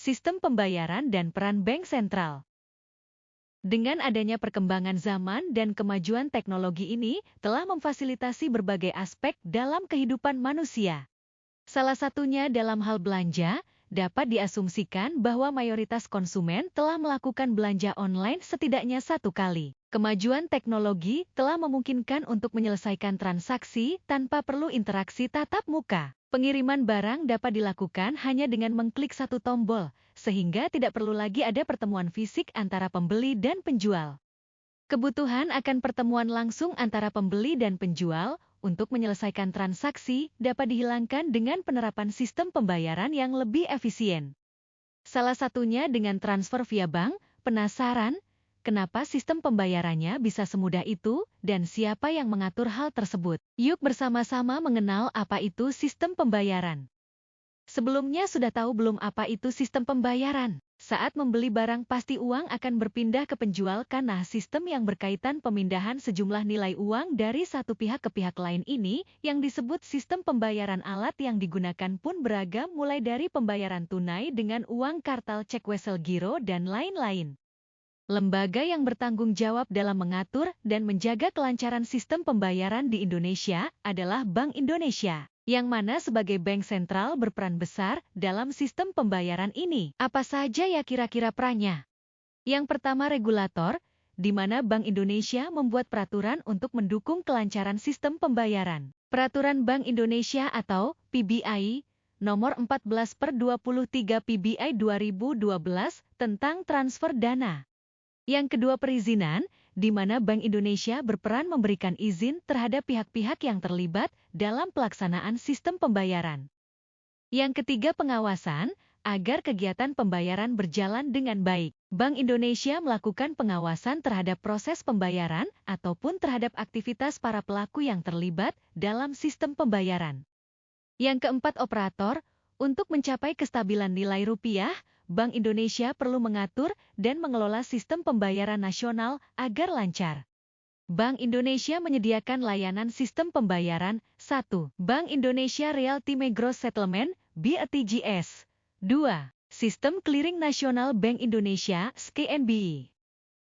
sistem pembayaran dan peran bank sentral. Dengan adanya perkembangan zaman dan kemajuan teknologi ini telah memfasilitasi berbagai aspek dalam kehidupan manusia. Salah satunya dalam hal belanja, dapat diasumsikan bahwa mayoritas konsumen telah melakukan belanja online setidaknya satu kali. Kemajuan teknologi telah memungkinkan untuk menyelesaikan transaksi tanpa perlu interaksi tatap muka. Pengiriman barang dapat dilakukan hanya dengan mengklik satu tombol, sehingga tidak perlu lagi ada pertemuan fisik antara pembeli dan penjual. Kebutuhan akan pertemuan langsung antara pembeli dan penjual untuk menyelesaikan transaksi dapat dihilangkan dengan penerapan sistem pembayaran yang lebih efisien. Salah satunya dengan transfer via bank. Penasaran? Kenapa sistem pembayarannya bisa semudah itu dan siapa yang mengatur hal tersebut? Yuk bersama-sama mengenal apa itu sistem pembayaran. Sebelumnya sudah tahu belum apa itu sistem pembayaran? Saat membeli barang pasti uang akan berpindah ke penjual karena sistem yang berkaitan pemindahan sejumlah nilai uang dari satu pihak ke pihak lain ini yang disebut sistem pembayaran. Alat yang digunakan pun beragam mulai dari pembayaran tunai dengan uang kartal, cek, wesel, giro, dan lain-lain. Lembaga yang bertanggung jawab dalam mengatur dan menjaga kelancaran sistem pembayaran di Indonesia adalah Bank Indonesia, yang mana sebagai bank sentral berperan besar dalam sistem pembayaran ini. Apa saja ya kira-kira perannya? Yang pertama, regulator, di mana Bank Indonesia membuat peraturan untuk mendukung kelancaran sistem pembayaran. Peraturan Bank Indonesia atau PBI nomor 14/23 PBI 2012 tentang transfer dana. Yang kedua, perizinan, di mana Bank Indonesia berperan memberikan izin terhadap pihak-pihak yang terlibat dalam pelaksanaan sistem pembayaran. Yang ketiga, pengawasan, agar kegiatan pembayaran berjalan dengan baik. Bank Indonesia melakukan pengawasan terhadap proses pembayaran ataupun terhadap aktivitas para pelaku yang terlibat dalam sistem pembayaran. Yang keempat, operator, untuk mencapai kestabilan nilai rupiah, Bank Indonesia perlu mengatur dan mengelola sistem pembayaran nasional agar lancar. Bank Indonesia menyediakan layanan sistem pembayaran. 1. Bank Indonesia Real-Time Gross Settlement, BRTGS. 2. Sistem Clearing Nasional Bank Indonesia, SKNBI.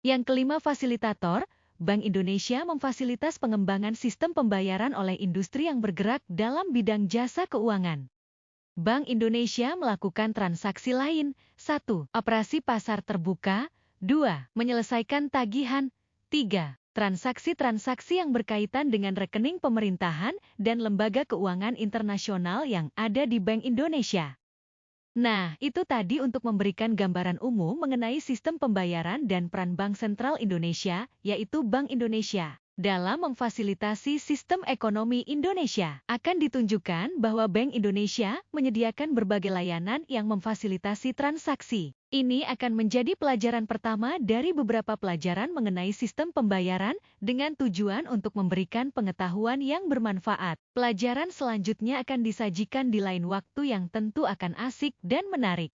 Yang kelima, fasilitator, Bank Indonesia memfasilitas pengembangan sistem pembayaran oleh industri yang bergerak dalam bidang jasa keuangan. Bank Indonesia melakukan transaksi lain. 1. Operasi pasar terbuka. 2. Menyelesaikan tagihan. 3. Transaksi-transaksi yang berkaitan dengan rekening pemerintahan dan lembaga keuangan internasional yang ada di Bank Indonesia. Nah, itu tadi untuk memberikan gambaran umum mengenai sistem pembayaran dan peran Bank Sentral Indonesia, yaitu Bank Indonesia. Dalam memfasilitasi sistem ekonomi Indonesia, akan ditunjukkan bahwa Bank Indonesia menyediakan berbagai layanan yang memfasilitasi transaksi. Ini akan menjadi pelajaran pertama dari beberapa pelajaran mengenai sistem pembayaran dengan tujuan untuk memberikan pengetahuan yang bermanfaat. Pelajaran selanjutnya akan disajikan di lain waktu yang tentu akan asik dan menarik.